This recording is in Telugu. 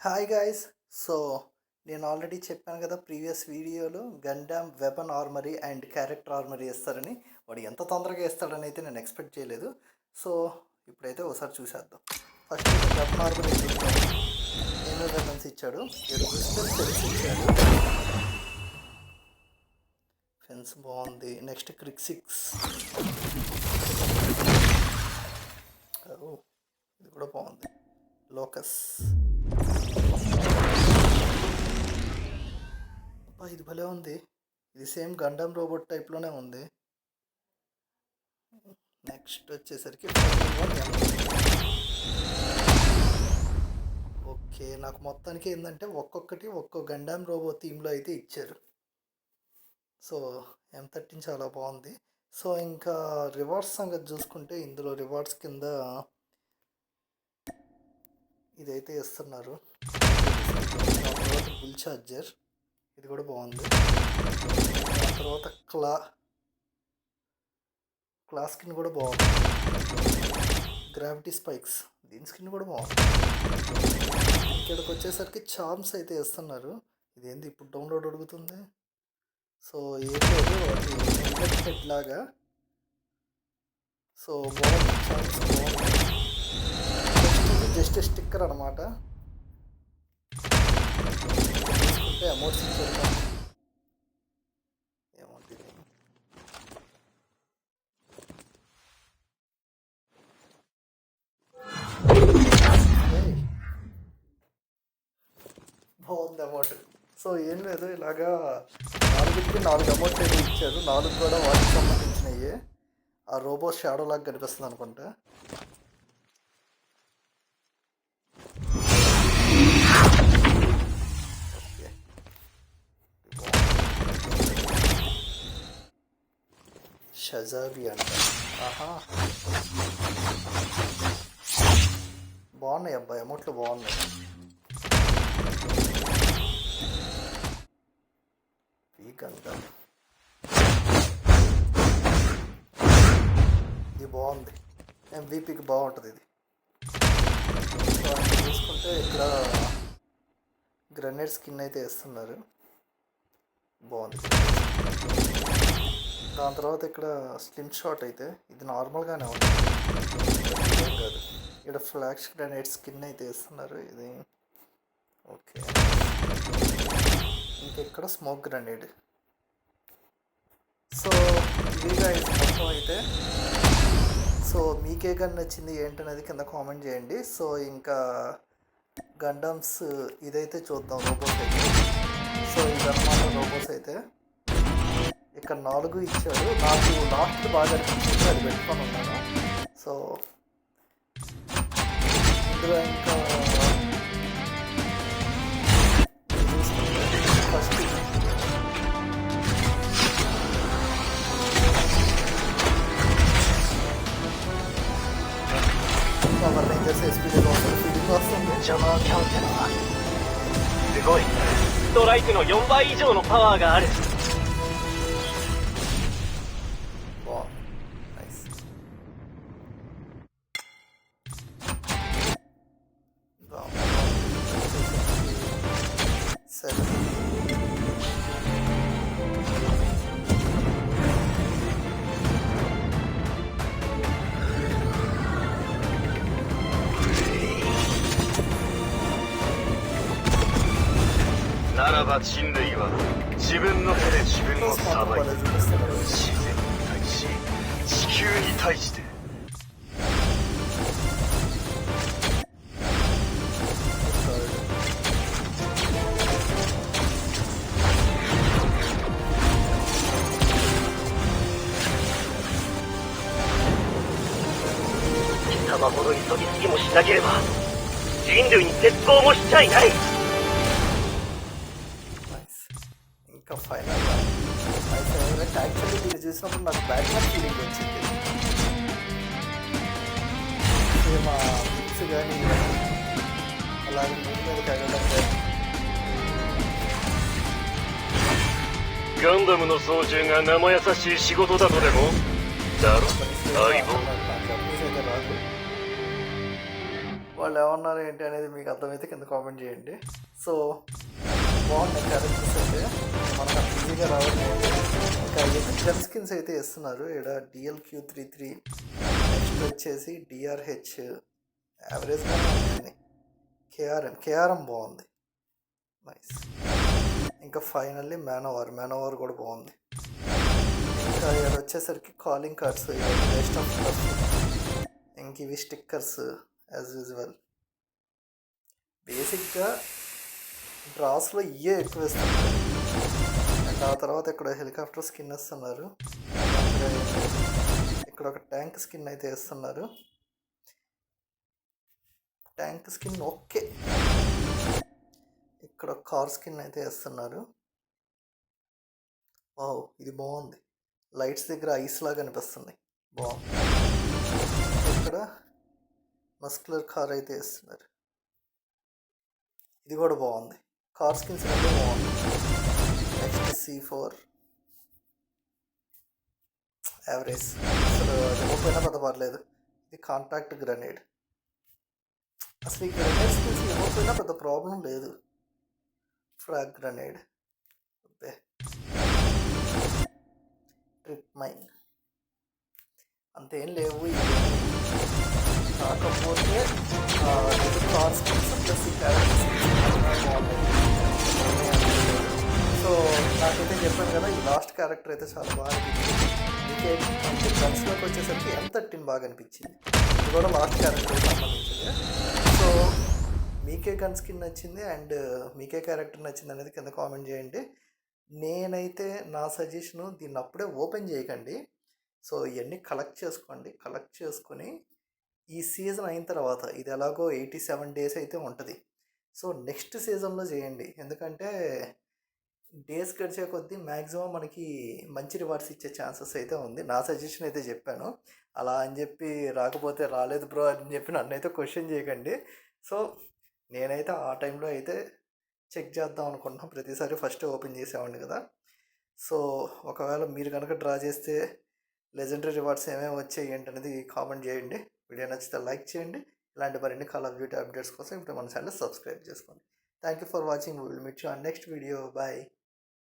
Hi guys. సో నేను ఆల్రెడీ చెప్పాను కదా ప్రీవియస్ వీడియోలో Gundam weapon armoury and character armoury ఇస్తారని. వాడు ఎంత తొందరగా ఇస్తాడని అయితే నేను ఎక్స్పెక్ట్ చేయలేదు. సో ఇప్పుడైతే ఒకసారి చూసేద్దాం. ఫస్ట్ వెపన్ ఆర్మరీ చూద్దాం. ఏమేమి వెపన్స్ ఇచ్చాడు. 7 క్రిస్టల్స్ ఇచ్చాడు. ఫెన్స్ బాగుంది. Next Crick 6. ఇది కూడా బాగుంది. లోకస్. ఇది భలే ఉంది. ఇది సేమ్ గండమ్ రోబోట్ టైప్లోనే ఉంది. నెక్స్ట్ వచ్చేసరికి ఓకే, నాకు మొత్తానికి ఏంటంటే ఒక్కొక్కటి ఒక్కో గండమ్ రోబో థీమ్లో అయితే ఇచ్చారు. సో M13 చాలా బాగుంది. సో ఇంకా రివార్డ్స్ సంగతి చూసుకుంటే ఇందులో రివార్డ్స్ కింద ఇదైతే ఇస్తున్నారు. బుల్ ఛార్జర్, ఇది కూడా బాగుంది. దాని తర్వాత క్లా స్కిన్ కూడా బాగుంది. గ్రావిటీ స్పైక్స్, దీని స్కిన్ కూడా బాగుంది. ఇక్కడికి వచ్చేసరికి చార్మ్స్ అయితే ఇస్తున్నారు. ఇదేంది ఇప్పుడు డౌన్లోడ్ అడుగుతుంది. సో ఏం లేదు, అది హెడ్ లాగా. సో బాగుంది, చార్మ్స్ బాగుంది. జస్ట్ స్టిక్కర్ అనమాట. చూసుకుంటే అమౌంట్స్ ఇచ్చారు. ఏమవుతుంది బాగుంది అమౌంట్. సో ఏం లేదు, ఇలాగా 4 అమౌంట్ అయితే ఇచ్చారు. 4 కూడా వాటికి సంబంధించినవి. ఆ రోబో షాడో లాగా కనిపిస్తుంది అనుకుంటా. షజాబీ అంట. ఆహా, బాగున్నాయి అబ్బాయి, అమౌంట్లు బాగున్నాయి. వీక్ అంట. ఇది బాగుంది, MVP బాగుంటుంది ఇది. సో అది చూసుకుంటే ఇక్కడ గ్రెనేడ్ స్కిన్ అయితే వేస్తున్నారు, బాగుంది. దాని తర్వాత ఇక్కడ స్లిమ్ షాట్ అయితే ఇది నార్మల్గానే ఉంది, కాదు. ఇక్కడ ఫ్లాష్ గ్రెనేడ్ స్కిన్ అయితే వేస్తున్నారు, ఇది ఓకే. ఇంకెక్కడ స్మోక్ గ్రెనేడ్. సో ఇదిగా మొత్తం అయితే. సో మీకే గన్ నచ్చింది ఏంటనేది కింద కామెంట్ చేయండి. సో ఇంకా గండమ్స్ ఇదైతే చూద్దాం, రోబోస్ అయితే. సో ఇదన్నమాట రోబోస్ అయితే. ఇక్కడ 4 ఇచ్చాడు. నాకు లాస్ట్ బాగా అనిపించింది, అది పెట్టుకొని ఉన్నాను. సో ఇందులో ఇంకా first Power Rangers SPD feeling వస్తుంది.ストライクの4倍以上のパワーがある。ならば人類は自分の手で自分を裁いて、自然に対し地球に対して。貴様ほど急ぎすぎもしなければ人類に絶望もしちゃいない。ఇంకా ఫైనల్గా మై ఫేవరెట్. యాక్చువల్లీ దీన్ని చూసినప్పుడు నాకు బ్యాట్మెన్ ఫీలింగ్ వచ్చింది. మా మిక్స్ కానీ అలాగే మూడు మీద కగడం కానీ. ガンダムの操縦が生優しい仕事だとでもだろ相棒。వాళ్ళు ఏమన్నారు ఏంటి అనేది మీకు అర్థమైతే కింద కామెంట్ చేయండి. సో బాగున్నాయి క్యారెక్టర్స్ అయితే, మనకు అంత ఈజీగా రావట్లేదు. ఇంకా గన్ స్కిన్స్ అయితే ఇస్తున్నారు ఇక్కడ. DLQ33, నెక్స్ట్ వచ్చేసి DRH, యావరేజ్గా ఉంది. కేఆర్ఎం బాగుంది, నైస్. ఇంకా ఫైనల్లీ మ్యానోవర్ కూడా బాగుంది. ఇంకా ఇక్కడ వచ్చేసరికి calling cards, waste of stuff. ఇంక ఇవి స్టిక్కర్స్ యాజ్ యూజువల్. బేసిక్గా డ్రాస్లో ఇవే ఎక్కువ ఇస్తున్నారు. అండ్ ఆ తర్వాత ఇక్కడ హెలికాప్టర్ స్కిన్ ఇస్తున్నారు. ఇక్కడ ఒక ట్యాంక్ స్కిన్ అయితే ఇస్తున్నారు. Tank skin okay. ఇక్కడ కార్ స్కిన్ అయితే ఇస్తున్నారు. వావ్, ఇది బాగుంది. లైట్స్ దగ్గర ఐస్ లాగా అనిపిస్తుంది, బాగుంది. ఇక్కడ మస్కులర్ కార్ అయితే ఇస్తున్నారు, ఇది కూడా బాగుంది. కార్ స్కిన్స్ అయితే బాగుంది. నెక్స్ట్ C4 యావరేజ్, అసలు ఇవ్వకపోయినా పెద్ద పర్లేదు. ఇది కాంటాక్ట్ గ్రనేడ్. అసలు ఈ గ్రనేడ్ స్కిన్స్ ఇవ్వకపోయినా పెద్ద ప్రాబ్లం లేదు. ఫ్రాగ్ గ్రనేడ్, ట్రిప్ మైన్, అంతేం లేవు. కాకపోతే కార్ స్కిన్స్ ప్లస్ ఈ క్యారెక్టర్ సో నాకైతే చెప్పాను కదా, ఈ లాస్ట్ క్యారెక్టర్ అయితే చాలా బాగా అనిపించింది. మీకే గన్స్లోకి వచ్చేసరికి M13 బాగా అనిపించింది. ఇది కూడా లాస్ట్ క్యారెక్టర్ సంబంధించింది. సో మీకే గన్ స్కిన్ నచ్చింది అండ్ మీకే క్యారెక్టర్ నచ్చింది అనేది కింద కామెంట్ చేయండి. నేనైతే నా సజెషను, దీన్ని అప్పుడే ఓపెన్ చేయకండి. సో ఇవన్నీ కలెక్ట్ చేసుకోండి. కలెక్ట్ చేసుకొని ఈ సీజన్ అయిన తర్వాత, ఇది ఎలాగో 87 days అయితే ఉంటుంది. సో నెక్స్ట్ సీజన్లో చేయండి. ఎందుకంటే డేస్ గడిచే కొద్దీ మ్యాక్సిమం మనకి మంచి రివార్డ్స్ ఇచ్చే ఛాన్సెస్ అయితే ఉంది. నా సజెషన్ అయితే చెప్పాను. అలా అని చెప్పి రాకపోతే రాలేదు బ్రో అని చెప్పి నన్ను అయితే క్వశ్చన్ చేయకండి. సో నేనైతే ఆ టైంలో అయితే చెక్ చేద్దాం అనుకుంటున్నాం. ప్రతిసారి ఫస్ట్ ఓపెన్ చేసేవాడిని కదా. సో ఒకవేళ మీరు కనుక డ్రా చేస్తే లెజెండరీ రివార్డ్స్ ఏమేమి వచ్చాయి ఏంటనేది కామెంట్ చేయండి. వీడియో నచ్చితే లైక్ చేయండి. ఇలాంటి మరిన్ని కాల్ ఆఫ్ డ్యూటీ అప్డేట్స్ కోసం ఇప్పుడు మన ఛానల్ సబ్స్క్రైబ్ చేసుకోండి. Thank you for watching. Will meet you on next video. Bye.